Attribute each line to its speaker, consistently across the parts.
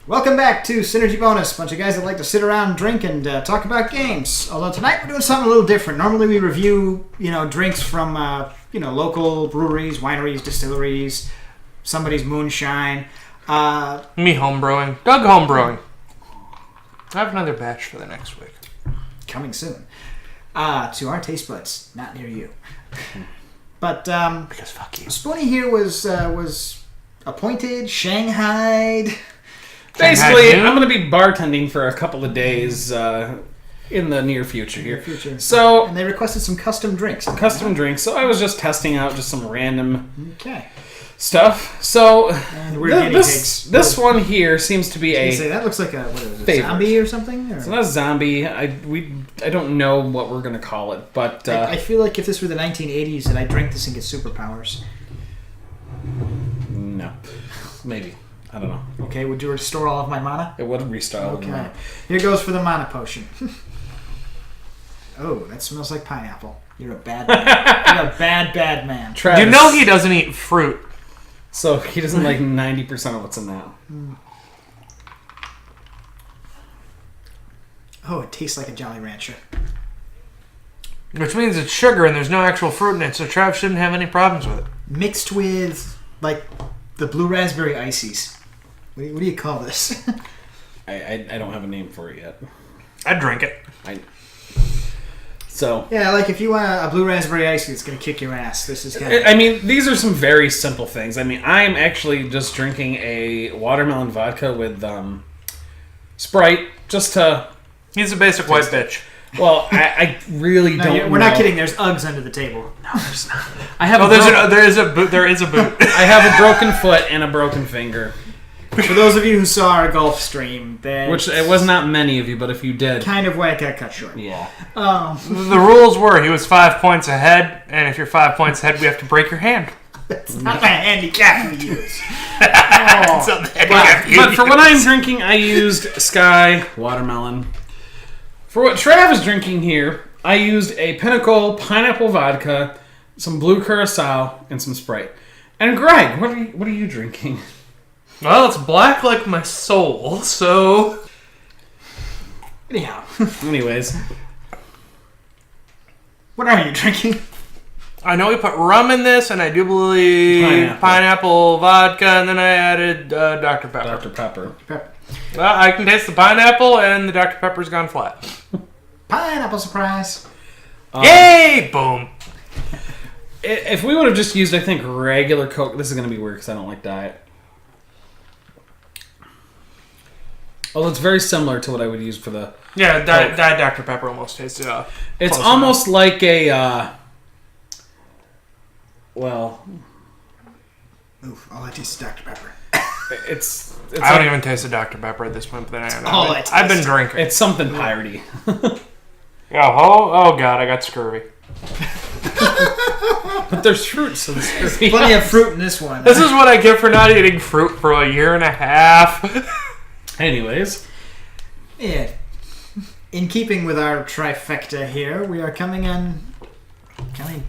Speaker 1: Welcome back to Synergy Bonus. A bunch of guys that like to sit around, drink, and talk about games. Although tonight we're doing something a little different. Normally we review, drinks from, local breweries, wineries, distilleries, somebody's moonshine.
Speaker 2: Me homebrewing. Doug homebrewing. I have another batch for the next week.
Speaker 1: Coming soon. To our taste buds, not near you. But
Speaker 2: Because fuck you.
Speaker 1: Spoony here was appointed, shanghaied.
Speaker 3: Basically, I'm going to be bartending for a couple of days in the near future here. So,
Speaker 1: And they requested some custom drinks.
Speaker 3: drinks. So I was just testing out just some random stuff.
Speaker 1: So
Speaker 3: this one here seems to be
Speaker 1: that looks like a zombie or something? Or?
Speaker 3: It's not a zombie. I don't know what we're going to call it, but
Speaker 1: I feel like if this were the 1980s, that I drink this and get superpowers.
Speaker 3: No, maybe. I don't know.
Speaker 1: Okay, would you restore all of my mana?
Speaker 3: It would restore all of my mana.
Speaker 1: Here goes for the mana potion. Oh, that smells like pineapple. You're a bad man. You're a bad man.
Speaker 3: Travis.
Speaker 2: You know he doesn't eat fruit.
Speaker 3: So he doesn't like 90% of what's in that.
Speaker 1: Oh, it tastes like a Jolly Rancher.
Speaker 2: Which means it's sugar and there's no actual fruit in it, so Trav shouldn't have any problems with it.
Speaker 1: Mixed with, like, the blue raspberry ices. What do you call this?
Speaker 3: I don't have a name for it yet.
Speaker 2: I'd drink it.
Speaker 1: Yeah, like if you want a blue raspberry icy, it's going to kick your ass. This is kind of...
Speaker 3: I mean, these are some very simple things. I mean, I'm actually just drinking a watermelon vodka with Sprite just to...
Speaker 2: He's a basic white bitch.
Speaker 3: Well, I really don't know.
Speaker 1: We're not kidding. There's Uggs under the table.
Speaker 3: No, there's not. I have
Speaker 2: there is a boot.
Speaker 3: I have a broken foot and a broken finger.
Speaker 1: For those of you who saw our golf stream,
Speaker 3: Which, it was not many of you, but if you did...
Speaker 1: kind of why it got cut short.
Speaker 3: Yeah.
Speaker 2: The rules were he was 5 points ahead, and if you're 5 points ahead, we have to break your hand.
Speaker 1: That's not the handicap we use.
Speaker 3: But for what I'm drinking, I used Sky Watermelon. For what Trav is drinking here, I used a Pinnacle Pineapple Vodka, some Blue Curacao, and some Sprite. And Greg, what are you drinking?
Speaker 2: Well, it's black like my soul, so...
Speaker 1: Anyhow.
Speaker 3: Anyways.
Speaker 1: What are you drinking?
Speaker 2: I know we put rum in this, and I do believe pineapple vodka, and then I added Dr. Pepper.
Speaker 3: Dr. Pepper.
Speaker 2: Well, I can taste the pineapple, and the Dr. Pepper's gone flat.
Speaker 1: Pineapple surprise.
Speaker 2: Yay! Boom.
Speaker 3: If we would have just used, I think, regular Coke... This is going to be weird because I don't like diet. Well, it's very similar to what I would use for the...
Speaker 2: Yeah, Diet Dr. Pepper almost tastes
Speaker 3: it's almost like a... well...
Speaker 1: Oof, all I taste is Dr. Pepper.
Speaker 3: It's
Speaker 2: I don't even taste the Dr. Pepper at this point, but then I've been drinking.
Speaker 3: It's something piratey.
Speaker 2: Oh God, I got scurvy.
Speaker 3: But there's fruit, so there's scurvy.
Speaker 1: Plenty of fruit in this one.
Speaker 2: This is what I get for not eating fruit for a year and a half.
Speaker 3: Anyways.
Speaker 1: Yeah. In keeping with our trifecta here, we are coming on... You
Speaker 3: didn't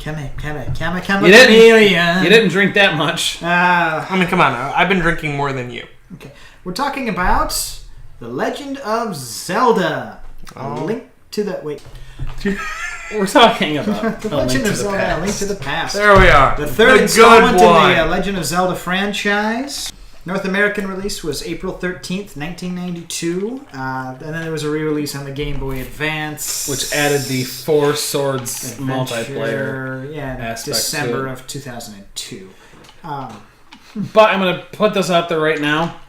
Speaker 3: drink that much.
Speaker 2: I mean, come on. I've been drinking more than you.
Speaker 1: Okay. We're talking about The Legend of Zelda. A Link to the... Wait.
Speaker 3: We're talking about
Speaker 1: The Legend of Zelda, A Link to the Past.
Speaker 2: There we are.
Speaker 1: The third installment in the Legend of Zelda franchise. North American release was April 13th, 1992. And then there was a re-release on the Game Boy Advance.
Speaker 3: Which added the Four Swords multiplayer aspect
Speaker 1: December of 2002.
Speaker 3: But I'm going to put this out there right now.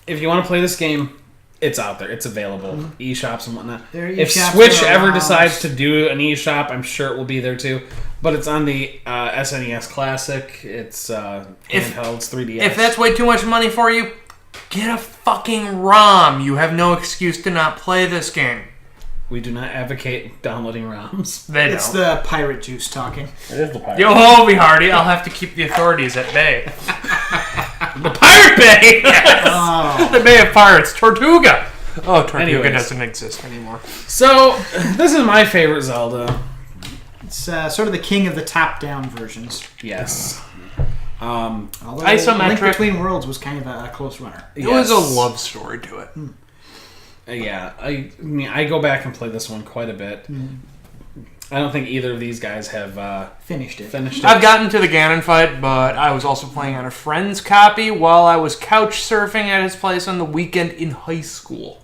Speaker 3: If you want to play this game, it's out there. It's available. eShops and whatnot. If Switch ever decides to do an eShop, I'm sure it will be there too. But it's on the SNES Classic. It's handheld. It's 3DS.
Speaker 2: If that's way too much money for you, get a fucking ROM. You have no excuse to not play this game.
Speaker 3: We do not advocate downloading ROMs.
Speaker 1: It's the pirate juice talking.
Speaker 3: It is the pirate.
Speaker 2: Yo, Hobie Hardy, I'll have to keep the authorities at bay.
Speaker 3: The Pirate Bay!
Speaker 2: Yes.
Speaker 1: Oh.
Speaker 2: The Bay of Pirates. Tortuga. Oh, Tortuga
Speaker 3: Anyways.
Speaker 2: doesn't exist anymore.
Speaker 3: So, this is my favorite Zelda.
Speaker 1: It's sort of the king of the top-down versions.
Speaker 3: Yes.
Speaker 1: Although
Speaker 2: Isometric.
Speaker 1: Link Between Worlds was kind of a close runner.
Speaker 2: It was a love story to it.
Speaker 3: Yeah, I go back and play this one quite a bit. I don't think either of these guys have
Speaker 1: finished it.
Speaker 2: I've gotten to the Ganon fight, but I was also playing on a friend's copy while I was couch surfing at his place on the weekend in high school.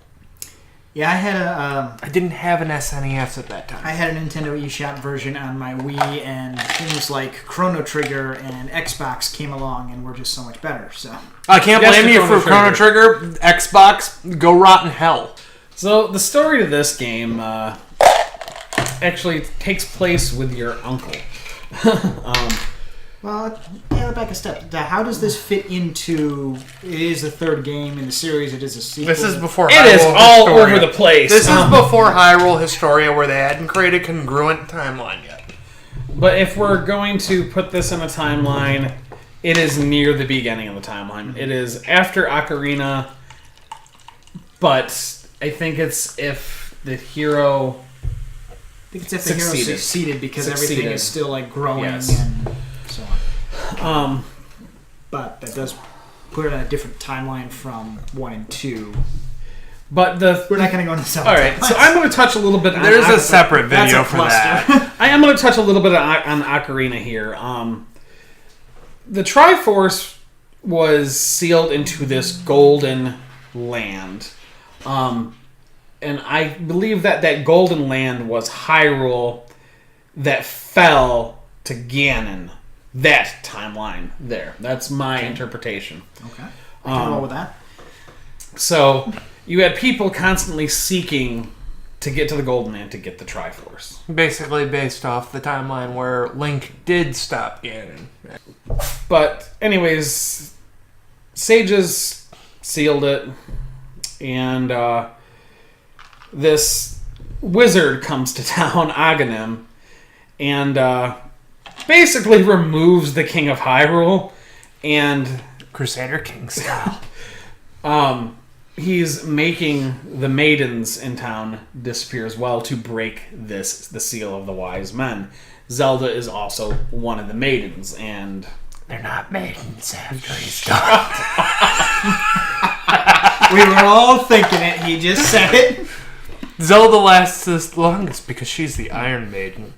Speaker 1: Yeah, I had
Speaker 2: I didn't have an SNES at that time.
Speaker 1: I had a Nintendo eShop version on my Wii, and things like Chrono Trigger and Xbox came along and were just so much better. So
Speaker 2: I can't blame you for Chrono Trigger. Xbox, go rot in hell.
Speaker 3: So the story of this game actually takes place with your uncle.
Speaker 1: Well, yeah, back a step. How does this fit into? It is the third game in the series. It is a sequel.
Speaker 2: This is before.
Speaker 3: It is all over the place.
Speaker 2: This is before Hyrule Historia, where they hadn't created a congruent timeline yet.
Speaker 3: But if we're going to put this in a timeline, it is near the beginning of the timeline. It is after Ocarina, but I think it's if the hero.
Speaker 1: I think it's if the hero succeeded because everything is still like growing and so on. But that does put it on a different timeline from 1 and 2.
Speaker 3: But
Speaker 1: we're not going to go into Zelda.
Speaker 3: All right, so I'm going to touch a little bit.
Speaker 2: There's a separate video for that.
Speaker 3: I am going to touch a little bit on Ocarina here. The Triforce was sealed into this golden land. And I believe that golden land was Hyrule that fell to Ganon. That timeline there. That's my interpretation.
Speaker 1: Okay. I can roll with that.
Speaker 3: So you had people constantly seeking to get to the golden land to get the Triforce.
Speaker 2: Basically based off the timeline where Link did stop Ganon.
Speaker 3: But anyways, sages sealed it, and this wizard comes to town, Aghanim, and basically removes the King of Hyrule, and
Speaker 2: Crusader King style.
Speaker 3: He's making the maidens in town disappear as well to break the seal of the wise men. Zelda is also one of the maidens, and
Speaker 2: they're not maidens after he's done.
Speaker 1: We were all thinking it. He just said it.
Speaker 2: Zelda lasts the longest because she's the Iron Maiden.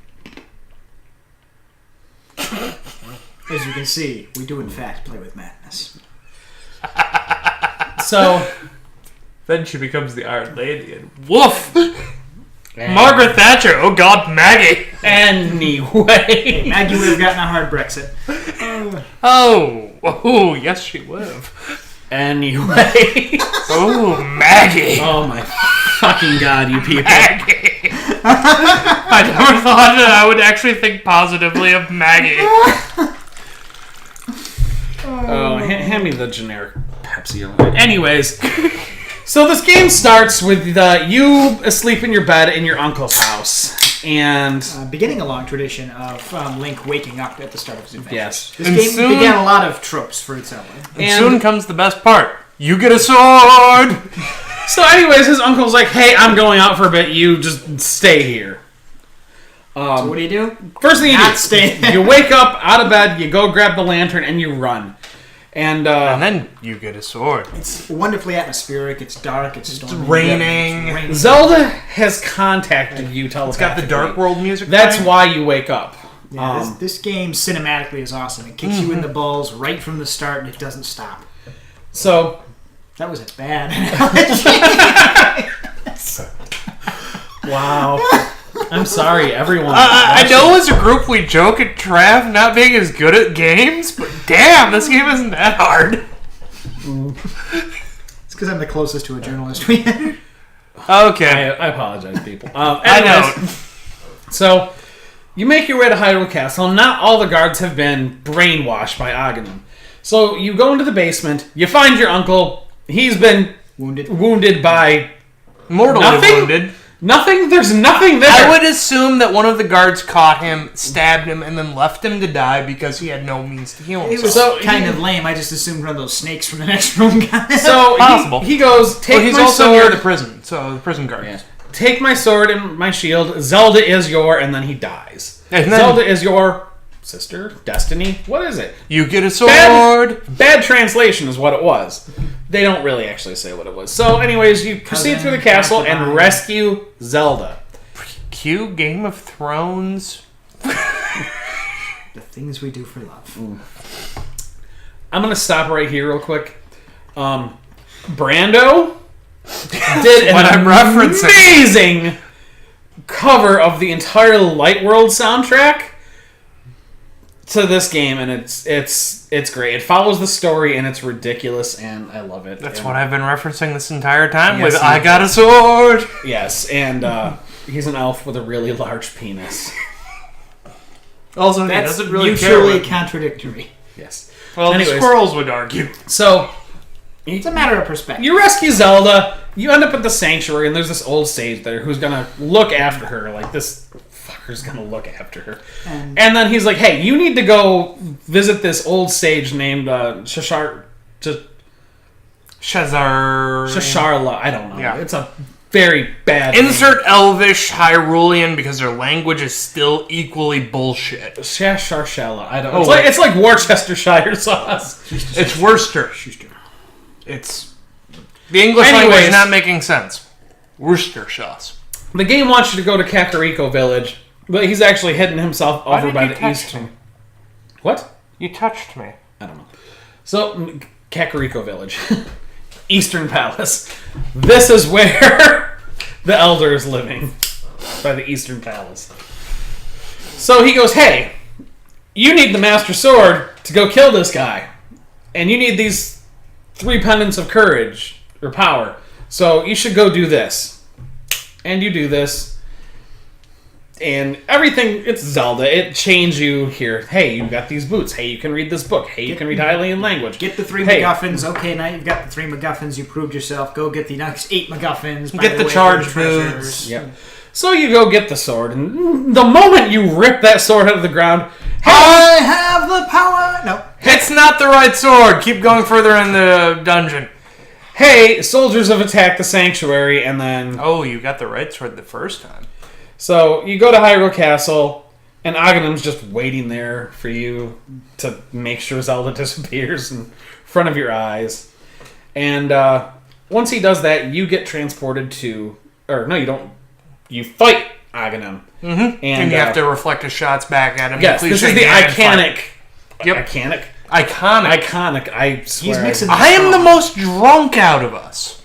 Speaker 1: As you can see, we do in fact play with madness.
Speaker 3: So
Speaker 2: then she becomes the Iron Lady and woof! Margaret Thatcher, oh god, Maggie!
Speaker 3: Anyway.
Speaker 1: Hey, Maggie would have gotten a hard Brexit.
Speaker 2: Oh, yes she would have.
Speaker 3: Anyway.
Speaker 2: Oh, Maggie!
Speaker 3: Oh my fucking god, you people.
Speaker 2: Maggie! I never thought that I would actually think positively of Maggie.
Speaker 3: Hand me the generic Pepsi over there. Anyways, so this game starts with you asleep in your bed in your uncle's house, and
Speaker 1: beginning a long tradition of Link waking up at the start of his adventures.
Speaker 3: Yes.
Speaker 1: This game began a lot of tropes for Zelda.
Speaker 2: And soon comes the best part. You get a sword!
Speaker 3: So anyways, his uncle's like, hey, I'm going out for a bit. You just stay here.
Speaker 1: So what do?
Speaker 3: First thing you do,
Speaker 1: stay there.
Speaker 3: You wake up out of bed, you go grab the lantern, and you run. And
Speaker 2: then you get a sword.
Speaker 1: It's wonderfully atmospheric. It's dark. It's stormy.
Speaker 2: It's raining.
Speaker 3: Zelda has contacted you telepathically.
Speaker 2: It's got the Dark World music.
Speaker 3: That's why you wake up.
Speaker 1: Yeah, this game cinematically is awesome. It kicks you in the balls right from the start, and it doesn't stop.
Speaker 3: So
Speaker 1: that was a bad analogy.
Speaker 3: Wow. I'm sorry, everyone.
Speaker 2: I know as a group we joke at Trav not being as good at games, but damn, this game isn't that hard.
Speaker 1: It's because I'm the closest to a journalist we had.
Speaker 2: Okay.
Speaker 3: I apologize, people.
Speaker 2: I know.
Speaker 3: So, you make your way to Hyrule Castle. Not all the guards have been brainwashed by Aghanim. So, you go into the basement. You find your uncle. He's been wounded by...
Speaker 2: Mortally wounded.
Speaker 3: Nothing? There's nothing there.
Speaker 2: I would assume that one of the guards caught him, stabbed him, and then left him to die because he had no means to heal himself.
Speaker 1: It was so kind of lame. I just assumed one of those snakes from the next room got it.
Speaker 3: So
Speaker 2: possible.
Speaker 3: He goes, take
Speaker 2: he's
Speaker 3: my
Speaker 2: also
Speaker 3: sword.
Speaker 2: near the prison, so the prison guard.
Speaker 3: Yeah. Take my sword and my shield. Zelda is your, and then he dies.
Speaker 2: And then,
Speaker 3: Zelda is your sister, destiny. What is it?
Speaker 2: You get a sword.
Speaker 3: Bad translation is what it was. They don't really actually say what it was. So, anyways, you proceed through the castle and rescue Zelda.
Speaker 2: Cue Game of Thrones.
Speaker 1: The things we do for love.
Speaker 3: I'm gonna stop right here real quick. Brando did an amazing cover of the entire Light World soundtrack to this game, and it's great. It follows the story, and it's ridiculous, and I love it.
Speaker 2: That's what I've been referencing this entire time with I Got a Sword.
Speaker 3: Yes, and he's an elf with a really large penis.
Speaker 2: Also, he
Speaker 1: That's
Speaker 2: doesn't really
Speaker 1: mutually contradictory.
Speaker 3: Yes.
Speaker 2: Well, the squirrels would argue.
Speaker 3: So,
Speaker 1: it's a matter of perspective.
Speaker 3: you rescue Zelda, you end up at the sanctuary, and there's this old sage there who's gonna look after her. Like, this fucker's gonna look after her. And then he's like, hey, you need to go visit this old sage named Shasharla. I don't know.
Speaker 2: Yeah.
Speaker 3: It's a very bad
Speaker 2: Insert Elvish Hyrulean because their language is still equally bullshit.
Speaker 3: Shasharla. I don't know. It's like Worcestershire sauce.
Speaker 2: It's Worcester. It's the English language is not making sense. Worcester sauce.
Speaker 3: The game wants you to go to Kakariko Village, but he's actually hidden himself over by the eastern. What?
Speaker 2: You touched me.
Speaker 3: I don't know. So, Kakariko Village. Eastern Palace. This is where the Elder is living. By the Eastern Palace. So he goes, hey, you need the Master Sword to go kill this guy. And you need these 3 pendants of courage, or power. So you should go do this. And you do this. And everything, it's Zelda. It chains you here. Hey, you got these boots. Hey, you can read this book. Hey, you can read Hylian language.
Speaker 1: Get the 3 MacGuffins. Okay, now you've got the 3 MacGuffins. You proved yourself. Go get the next 8 MacGuffins.
Speaker 2: Get the charge boots.
Speaker 3: Yep. So you go get the sword, and the moment you rip that sword out of the ground,
Speaker 1: I have the power. No,
Speaker 2: it's not the right sword. Keep going further in the dungeon.
Speaker 3: Hey, soldiers have attacked the sanctuary, and then
Speaker 2: Oh, you got the right sword the first time.
Speaker 3: So you go to Hyrule Castle, and Aghanim's just waiting there for you to make sure Zelda disappears in front of your eyes. And once he does that, you get transported to... Or, no, you don't. You fight Aghanim.
Speaker 2: Mm-hmm. And you have to reflect his shots back at him.
Speaker 3: Yes, this is the iconic... Iconic?
Speaker 2: Iconic.
Speaker 3: I swear.
Speaker 1: he's mixing.
Speaker 2: I am the most drunk out of us.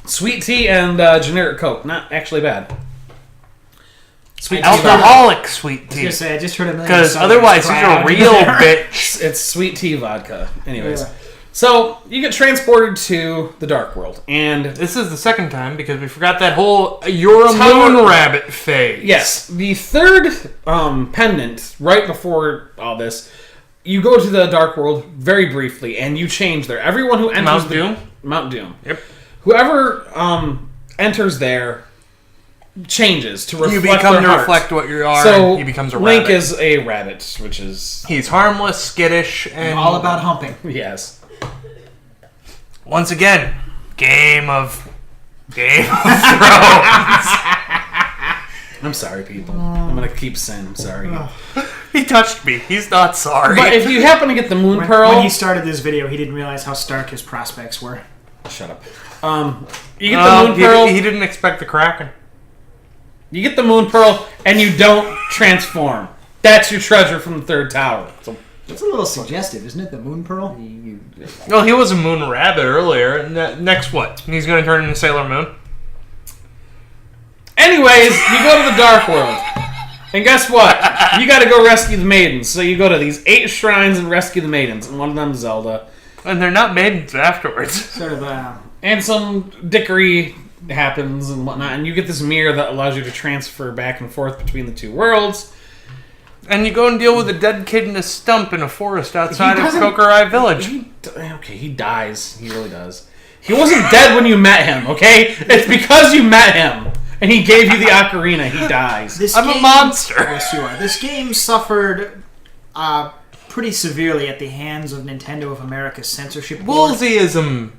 Speaker 3: Sweet tea and generic Coke. Not actually bad.
Speaker 2: Sweet alcoholic sweet tea.
Speaker 1: I was gonna say, I just heard a million.
Speaker 2: Because otherwise, he's a real bitch.
Speaker 3: It's sweet tea vodka. Anyways. Yeah. So, you get transported to the Dark World. And
Speaker 2: this is the second time because we forgot that whole you're a moon rabbit phase.
Speaker 3: Yes. The third pendant, right before all this, you go to the Dark World very briefly, and you change there. Everyone who enters Mount Doom.
Speaker 2: Yep.
Speaker 3: Whoever enters there changes to reflect
Speaker 2: you become
Speaker 3: their
Speaker 2: to
Speaker 3: heart.
Speaker 2: Reflect what you are.
Speaker 3: So
Speaker 2: he becomes a
Speaker 3: Link
Speaker 2: rabbit.
Speaker 3: is a rabbit, which is
Speaker 2: he's harmless, skittish, and
Speaker 1: all about humping.
Speaker 3: Yes.
Speaker 2: Once again, Game of Thrones.
Speaker 3: I'm sorry, people. I'm gonna keep saying I'm sorry.
Speaker 2: He touched me. He's not sorry.
Speaker 3: But if you happen to get the Moon Pearl,
Speaker 1: when he started this video, he didn't realize how stark his prospects were.
Speaker 3: Shut up. You get the Moon Pearl.
Speaker 2: He didn't expect the Kraken.
Speaker 3: You get the Moon Pearl, and you don't transform. That's your treasure from the third tower. So,
Speaker 1: that's a little suggestive, isn't it? The Moon Pearl?
Speaker 2: Well, he was a Moon Rabbit earlier. Next what? He's going to turn into Sailor Moon?
Speaker 3: Anyways, you go to the Dark World. And guess what? You got to go rescue the maidens. So you go to these 8 shrines and rescue the maidens. And one of them is Zelda.
Speaker 2: And they're not maidens afterwards.
Speaker 1: Sort of,
Speaker 3: and some dickery happens and whatnot. And you get this mirror that allows you to transfer back and forth between the 2 worlds.
Speaker 2: And you go and deal with a dead kid in a stump in a forest outside of Kokurai Village.
Speaker 3: He dies. He really does. He wasn't dead when you met him, okay? It's because you met him. And he gave you the ocarina. He dies.
Speaker 2: I'm a monster.
Speaker 1: Yes, you are. This game suffered pretty severely at the hands of Nintendo of America's censorship board.
Speaker 2: Woolseyism.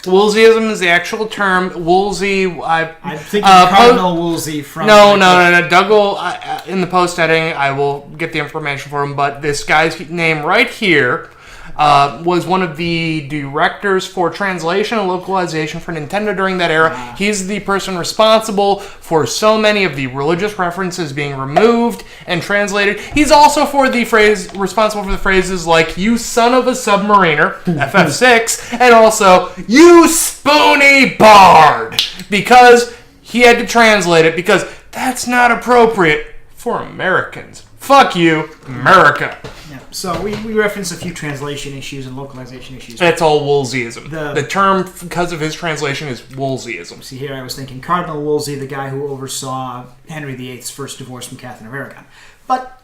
Speaker 2: Woolseyism is the actual term. Woolsey,
Speaker 1: I'm thinking Cardinal Woolsey from...
Speaker 2: No. Doug will, in the post editing, I will get the information for him, but this guy's name right here was one of the directors for translation and localization for Nintendo during that era. He's the person responsible for so many of the religious references being removed and translated. He's also responsible for the phrases like, "You son of a submariner," FF6, and also, "You spoony bard," because he had to translate it because that's not appropriate for Americans. Fuck you, America.
Speaker 1: Yeah. So we referenced a few translation issues and localization issues.
Speaker 2: That's all Woolseyism. The term, because of his translation, is Woolseyism.
Speaker 1: See, here I was thinking Cardinal Wolsey, the guy who oversaw Henry VIII's first divorce from Catherine of Aragon. But,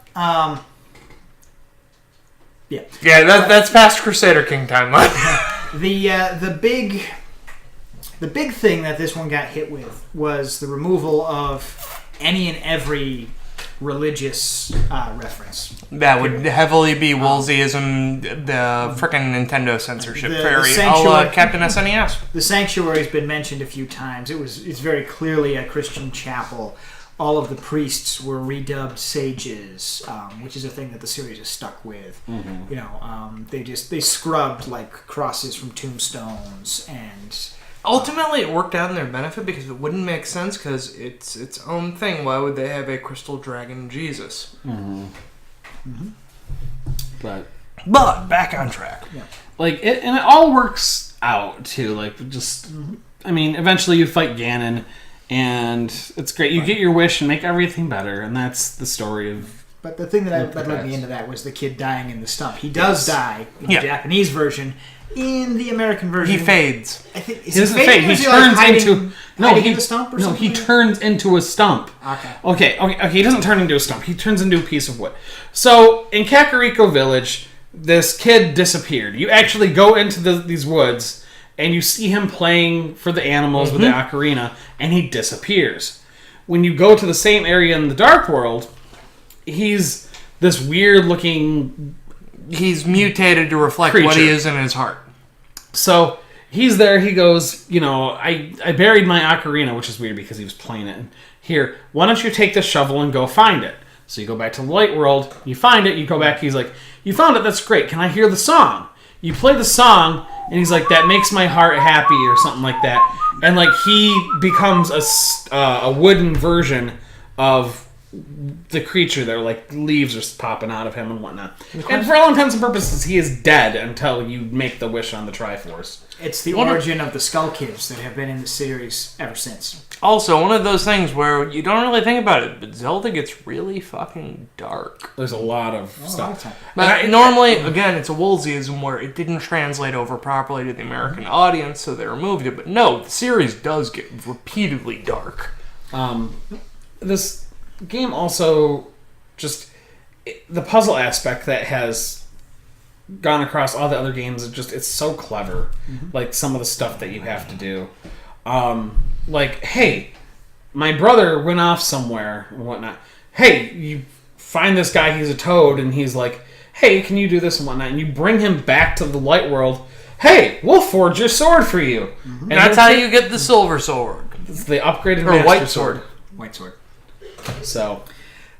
Speaker 1: yeah.
Speaker 2: Yeah, that's past Crusader King timeline.
Speaker 1: The big thing that this one got hit with was the removal of any and every religious reference.
Speaker 2: That would heavily be Woolseyism, the frickin' Nintendo censorship fairy. Captain SNES.
Speaker 1: The Sanctuary's been mentioned a few times. It's very clearly a Christian chapel. All of the priests were redubbed sages, which is a thing that the series is stuck with. Mm-hmm. You know, they scrubbed like crosses from tombstones and.
Speaker 2: Ultimately, it worked out in their benefit because it wouldn't make sense because it's its own thing. Why would they have a crystal dragon Jesus?
Speaker 3: Mm-hmm. Mm-hmm. But
Speaker 2: back on track.
Speaker 3: Yeah. Like it all works out too. Like just, I mean, eventually you fight Ganon, and it's great. You get your wish and make everything better, and that's the story of.
Speaker 1: But the thing that led me into that was the kid dying in the stump. He does die in the Japanese version. In the American version,
Speaker 2: he fades.
Speaker 1: I think,
Speaker 3: he doesn't fade. He turns into
Speaker 1: a stump or something?
Speaker 3: He turns into a stump. Okay. He doesn't turn into a stump. He turns into a piece of wood. So in Kakariko Village, this kid disappeared. You actually go into these woods and you see him playing for the animals with the ocarina, and he disappears. When you go to the same area in the Dark World, he's this weird looking.
Speaker 2: He's mutated to reflect
Speaker 3: creature.
Speaker 2: What he is in his heart.
Speaker 3: So he's there. He goes, I buried my ocarina, which is weird because he was playing it. Here, why don't you take this shovel and go find it? So you go back to the light world. You find it. You go back. He's like, you found it. That's great. Can I hear the song? You play the song, and he's like, that makes my heart happy or something like that. And like he becomes a wooden version of the creature there, like leaves are popping out of him and whatnot. And for all intents and purposes, he is dead until you make the wish on the Triforce.
Speaker 1: It's the origin of the Skull Kids that have been in the series ever since.
Speaker 2: Also, one of those things where you don't really think about it, but Zelda gets really fucking dark.
Speaker 3: There's a lot of stuff.
Speaker 2: But normally, again, it's a Woolseyism where it didn't translate over properly to the American audience, so they removed it. But no, the series does get repeatedly dark.
Speaker 3: This game also just the puzzle aspect that has gone across all the other games. It's so clever. Like some of the stuff that you have to do. Like, hey, my brother went off somewhere and whatnot. Hey, you find this guy. He's a toad, and he's like, hey, can you do this and whatnot? And you bring him back to the light world. Hey, we'll forge your sword for you.
Speaker 2: And that's how you get the silver sword.
Speaker 3: It's the upgraded
Speaker 2: or white sword.
Speaker 1: White sword.
Speaker 3: So,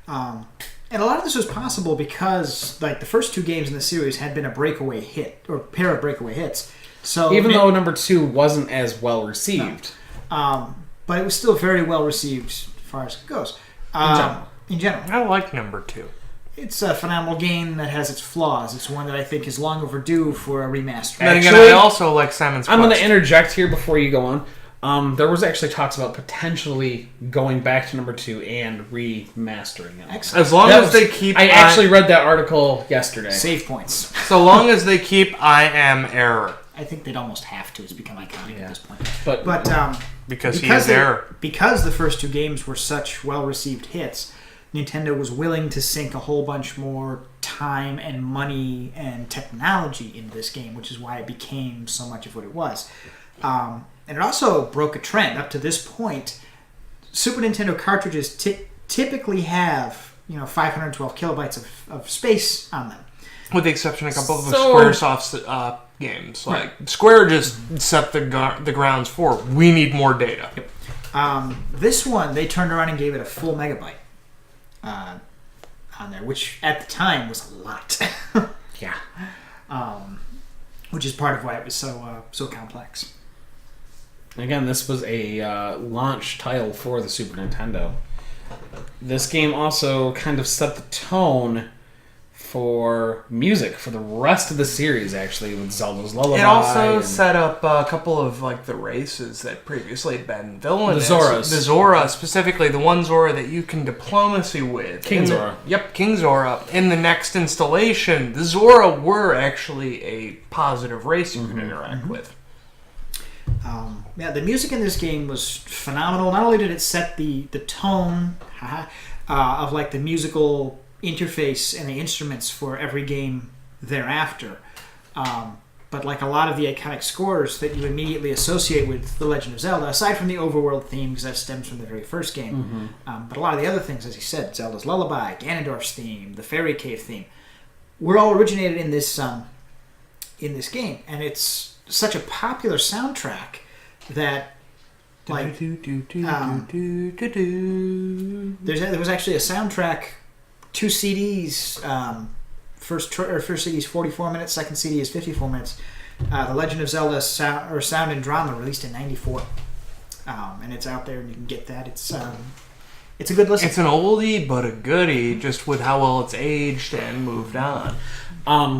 Speaker 1: and a lot of this was possible because, like, the first two games in the series had been a breakaway hit or pair of breakaway hits. So
Speaker 3: even though number 2 wasn't as well received,
Speaker 1: but it was still very well received as far as it goes. In general,
Speaker 2: I like number 2.
Speaker 1: It's a phenomenal game that has its flaws. It's one that I think is long overdue for a remaster.
Speaker 2: Then again, I also like Simon's Quest.
Speaker 3: I'm going to interject here before you go on. There was actually talks about potentially going back to number 2 and remastering it.
Speaker 1: Excellent.
Speaker 2: As long as they keep...
Speaker 3: I actually read that article yesterday.
Speaker 1: Save points.
Speaker 2: So long as they keep I am error.
Speaker 1: I think they'd almost have to. It's become iconic at this point.
Speaker 3: But
Speaker 2: because he is error.
Speaker 1: Because the first two games were such well-received hits, Nintendo was willing to sink a whole bunch more time and money and technology into this game, which is why it became so much of what it was. And it also broke a trend. Up to this point, Super Nintendo cartridges typically have 512 kilobytes of space on them.
Speaker 2: With the exception of a couple of Squaresoft's games. Like Square just set the grounds for we need more data.
Speaker 1: Yep. This one they turned around and gave it a full megabyte on there, which at the time was a lot.
Speaker 3: Yeah.
Speaker 1: Which is part of why it was so complex.
Speaker 3: Again, this was a launch title for the Super Nintendo. This game also kind of set the tone for music for the rest of the series, actually, with Zelda's Lullaby.
Speaker 2: It also set up a couple of like the races that previously had been villainous.
Speaker 3: The Zoras.
Speaker 2: The Zora, specifically the one Zora that you can diplomacy with.
Speaker 3: King Zora.
Speaker 2: Yep, King Zora. In the next installation, the Zora were actually a positive race you could interact with.
Speaker 1: Yeah, the music in this game was phenomenal. Not only did it set the tone of like the musical interface and the instruments for every game thereafter, but like a lot of the iconic scores that you immediately associate with The Legend of Zelda, aside from the overworld theme, because that stems from the very first game, but a lot of the other things, as you said, Zelda's Lullaby, Ganondorf's theme, the Fairy Cave theme, were all originated in this game, and it's such a popular soundtrack that like there was actually a soundtrack, 2 CDs, first CD is 44 minutes, second CD is 54 minutes. The Legend of Zelda Sound and Drama, released in '94, and it's out there and you can get that. It's a good listen.
Speaker 2: It's an oldie but a goodie, just with how well it's aged and moved on.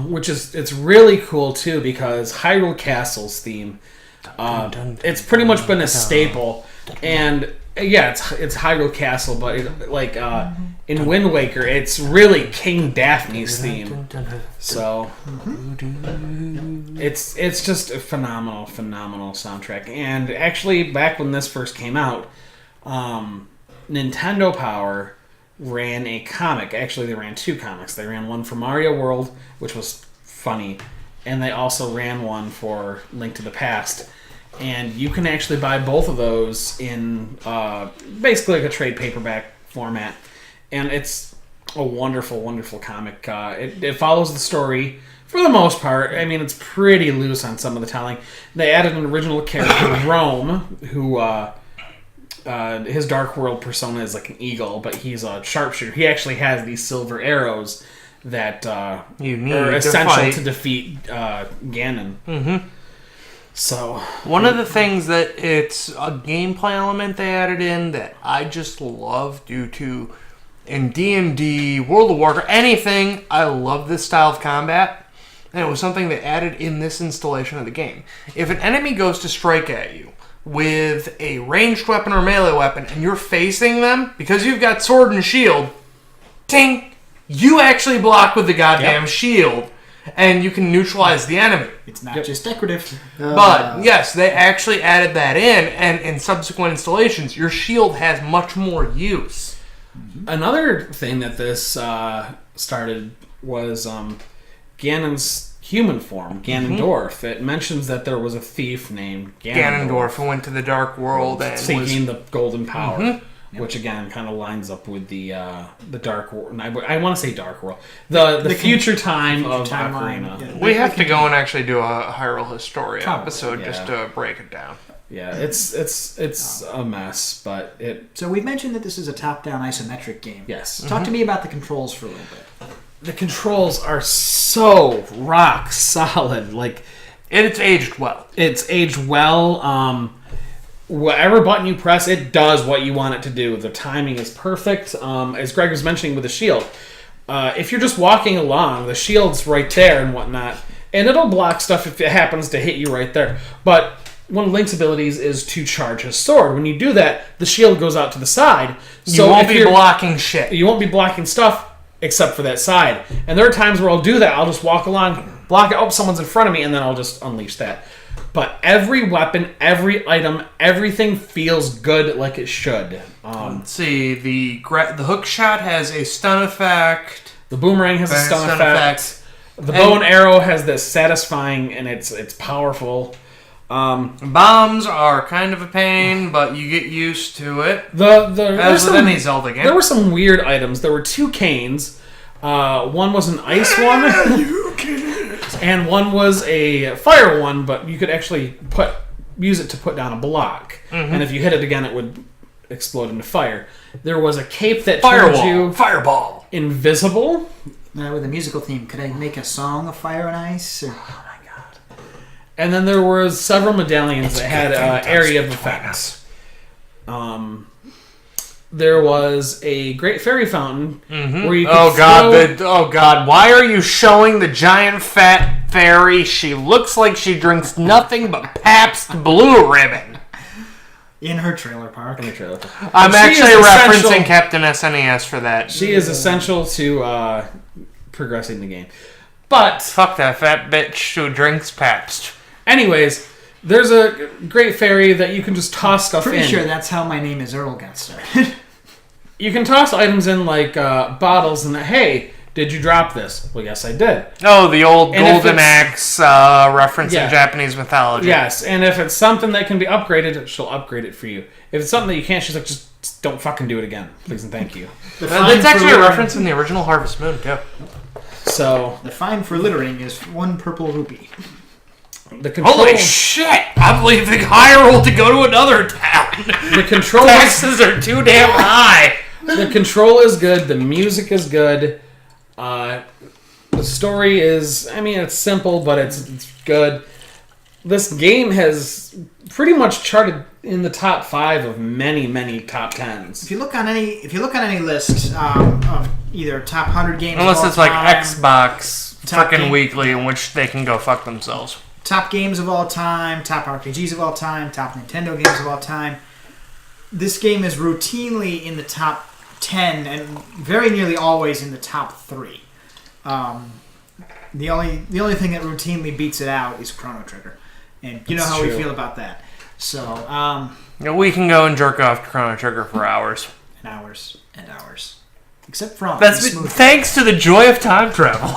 Speaker 3: Which is it's really cool too, because Hyrule Castle's theme, it's pretty much been a staple, and yeah, it's Hyrule Castle, but in Wind Waker, it's really King Daphne's theme. So it's just a phenomenal soundtrack. And actually, back when this first came out, Nintendo Power ran a comic. Actually, they ran 2 comics. They ran one for Mario World, which was funny, and they also ran one for Link to the Past. And you can actually buy both of those in basically like a trade paperback format. And it's a wonderful, wonderful comic. It follows the story for the most part. I mean, it's pretty loose on some of the telling. They added an original character, Rome, who his Dark World persona is like an eagle, but he's a sharpshooter. He actually has these silver arrows that
Speaker 2: you need
Speaker 3: are essential to defeat Ganon.
Speaker 2: Mm-hmm.
Speaker 3: So
Speaker 2: one of the things that it's a gameplay element they added in that I just love due to in D&D, World of Warcraft, anything, I love this style of combat, and it was something they added in this installation of the game. If an enemy goes to strike at you with a ranged weapon or melee weapon and you're facing them, because you've got sword and shield, ting, you actually block with the goddamn shield. And you can neutralize the enemy.
Speaker 1: It's not just decorative.
Speaker 2: But, yes, they actually added that in, and in subsequent installations, your shield has much more use.
Speaker 3: Another thing that this started was Ganon's human form, Ganondorf. It mentions that there was a thief named
Speaker 2: Ganondorf who went to the Dark World and
Speaker 3: seeking the golden power. Which again kind of lines up with the Dark World. I want to say Dark World. The future time of Ocarina.
Speaker 2: Yeah. We have to go and actually do a Hyrule Historia episode just to break it down.
Speaker 3: Yeah, it's a mess, but it.
Speaker 1: So we mentioned that this is a top-down isometric game.
Speaker 3: Yes.
Speaker 1: Talk to me about the controls for a little bit.
Speaker 3: The controls are so rock solid. Like,
Speaker 2: it's aged well.
Speaker 3: It's aged well. Whatever button you press, it does what you want it to do. The timing is perfect. As Greg was mentioning with the shield, if you're just walking along, the shield's right there and whatnot, and it'll block stuff if it happens to hit you right there. But one of Link's abilities is to charge his sword. When you do that, the shield goes out to the side. So
Speaker 2: you won't be blocking shit.
Speaker 3: You won't be blocking stuff except for that side. And there are times where I'll do that. I'll just walk along, block it. Oh, someone's in front of me, and then I'll just unleash that. But every weapon, every item, everything feels good like it should.
Speaker 2: Let's see. The hook shot has a stun effect.
Speaker 3: The boomerang has a stun effect. The bow and arrow has this satisfying, and it's powerful.
Speaker 2: Bombs are kind of a pain, but you get used to it.
Speaker 3: As
Speaker 2: with any Zelda game.
Speaker 3: There were some weird items. There were 2 canes. One was an ice one. And one was a fire one, but you could actually use it to put down a block. Mm-hmm. And if you hit it again, it would explode into fire. There was a cape that turned you invisible.
Speaker 1: Now, with a musical theme, could I make a song of Fire and Ice? Or... Oh my god!
Speaker 3: And then there was several medallions that had area of effects. There was a great fairy fountain where you could
Speaker 2: oh god! Why are you showing the giant fat fairy? She looks like she drinks nothing but Pabst Blue Ribbon.
Speaker 1: In her trailer park.
Speaker 2: I'm actually referencing Captain SNES for that.
Speaker 3: She is essential to progressing the game. But
Speaker 2: fuck that fat bitch who drinks Pabst.
Speaker 3: Anyways, there's a great fairy that you can just toss stuff in.
Speaker 1: Pretty sure that's how My Name is Earl got started.
Speaker 3: You can toss items in like bottles and hey, did you drop this? Well, yes, I did.
Speaker 2: Oh, the old Golden Axe reference in Japanese mythology.
Speaker 3: Yes, and if it's something that can be upgraded, she'll upgrade it for you. If it's something that you can't, she's like, just don't fucking do it again. Please and thank you.
Speaker 2: That's actually a reference in the original Harvest Moon, too.
Speaker 3: So
Speaker 1: the fine for littering is 1 purple rupee.
Speaker 2: Holy shit! I'm leaving Hyrule to go to another town.
Speaker 3: The control
Speaker 2: taxes are too damn high.
Speaker 3: The control is good. The music is good. The story is, I mean, it's simple, but it's good. This game has pretty much charted in the top 5 of many top 10s.
Speaker 1: If you look on any list of either top 100 games,
Speaker 2: unless it's
Speaker 1: like
Speaker 2: Xbox frickin' Weekly, in which they can go fuck themselves.
Speaker 1: Top games of all time, top RPGs of all time, top Nintendo games of all time. This game is routinely in the top 10 and very nearly always in the top 3. The only thing that routinely beats it out is Chrono Trigger, and you know how we feel about that. So
Speaker 2: we can go and jerk off to Chrono Trigger for hours
Speaker 1: and hours and hours, except from
Speaker 2: thanks to the joy of time travel.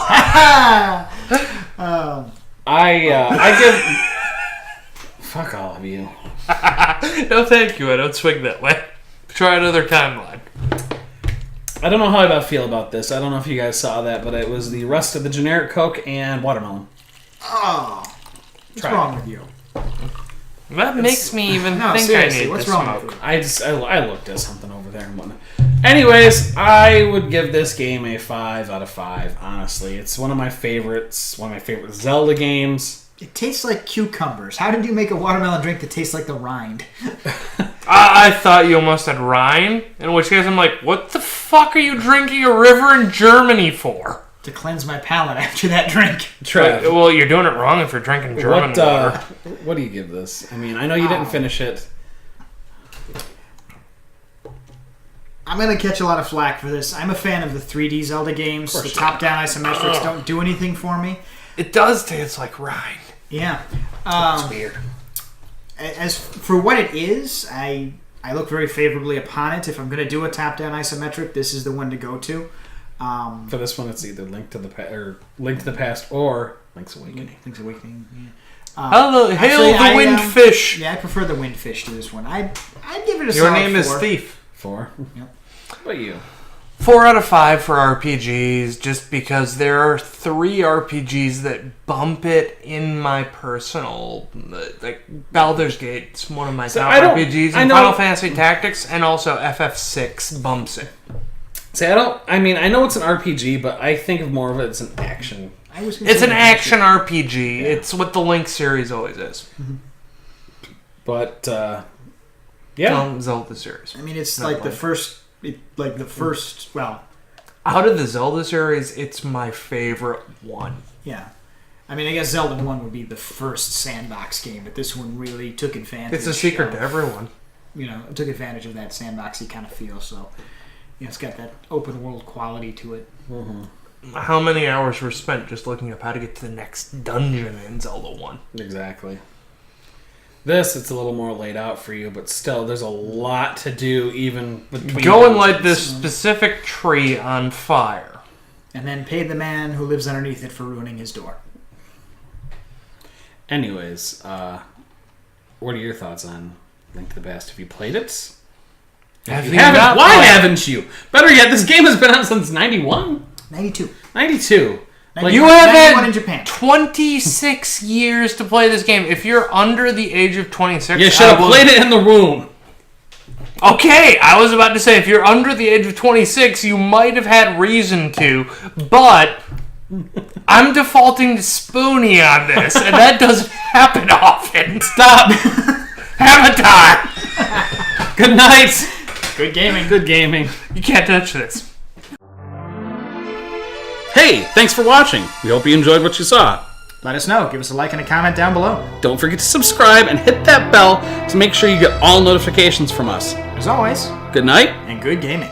Speaker 3: I give fuck all of you.
Speaker 2: No, thank you. I don't swing that way. Try another timeline.
Speaker 3: I don't know how I feel about this. I don't know if you guys saw that, but it was the rest of the generic Coke and watermelon.
Speaker 1: Oh, what's wrong with you?
Speaker 2: That makes me even think I need to smoke.
Speaker 3: I looked at something over there and whatnot. Anyways, I would give this game a 5 out of 5. Honestly, it's one of my favorites. One of my favorite Zelda games.
Speaker 1: It tastes like cucumbers. How did you make a watermelon drink that tastes like the rind?
Speaker 2: I thought you almost said rind, in which case I'm like, what the fuck are you drinking a river in Germany for?
Speaker 1: To cleanse my palate after that drink.
Speaker 2: Well, you're doing it wrong if you're drinking German water.
Speaker 3: What do you give this? I mean, I know you didn't finish it.
Speaker 1: I'm going to catch a lot of flack for this. I'm a fan of the 3D Zelda games. The top-down isometrics don't do anything for me.
Speaker 2: It does taste like rind.
Speaker 1: Yeah.
Speaker 2: That's weird.
Speaker 1: As for what it is, I look very favorably upon it. If I'm going to do a top-down isometric, this is the one to go to.
Speaker 3: For this one, it's either Link to the Past or Link's Awakening.
Speaker 1: Link's Awakening.
Speaker 2: Yeah. Hail the Windfish.
Speaker 1: Yeah, I prefer the Windfish to this one. I'd give it a solid 4.
Speaker 2: Your name is Thief.
Speaker 3: 4.
Speaker 1: Yep.
Speaker 3: What about you?
Speaker 2: 4 out of 5 for RPGs, just because there are 3 RPGs that bump it in my personal, like Baldur's Gate's one of my top RPGs, and Final Fantasy Tactics, and also FF6 bumps it.
Speaker 3: See, I know it's an RPG, but I think of more of it as an action.
Speaker 2: It's an action RPG. Yeah. It's what the Link series always is.
Speaker 1: Mm-hmm.
Speaker 3: But
Speaker 2: Zelda series.
Speaker 1: I mean, it's like the first. Well,
Speaker 2: out of the Zelda series, it's my favorite one.
Speaker 1: Yeah. I mean, I guess Zelda 1 would be the first sandbox game, but this one really took advantage.
Speaker 2: It's a secret to everyone.
Speaker 1: It took advantage of that sandboxy kind of feel, so it's got that open world quality to it.
Speaker 3: Mm-hmm.
Speaker 2: How many hours were spent just looking up how to get to the next dungeon in Zelda 1?
Speaker 3: Exactly. This, it's a little more laid out for you, but still, there's a lot to do even between...
Speaker 2: Go and light this specific tree on fire.
Speaker 1: And then pay the man who lives underneath it for ruining his door.
Speaker 3: Anyways, what are your thoughts on Link to the Past? Have you played it? If you haven't, why haven't you? Better yet, this game has been out since 91?
Speaker 1: 92.
Speaker 3: 92.
Speaker 2: You have
Speaker 1: 91
Speaker 2: had
Speaker 1: in Japan.
Speaker 2: 26 years to play this game. If you're under the age of 26...
Speaker 3: You should have played it in the room.
Speaker 2: Okay, I was about to say, if you're under the age of 26, you might have had reason to, but I'm defaulting to Spoony on this, and that doesn't happen often.
Speaker 3: Stop.
Speaker 2: Avatar!
Speaker 3: Good night.
Speaker 1: Good gaming.
Speaker 3: Good gaming.
Speaker 2: You can't touch this.
Speaker 3: Hey, thanks for watching. We hope you enjoyed what you saw.
Speaker 1: Let us know. Give us a like and a comment down below.
Speaker 3: Don't forget to subscribe and hit that bell to make sure you get all notifications from us.
Speaker 1: As always,
Speaker 3: Good night.
Speaker 1: and good gaming.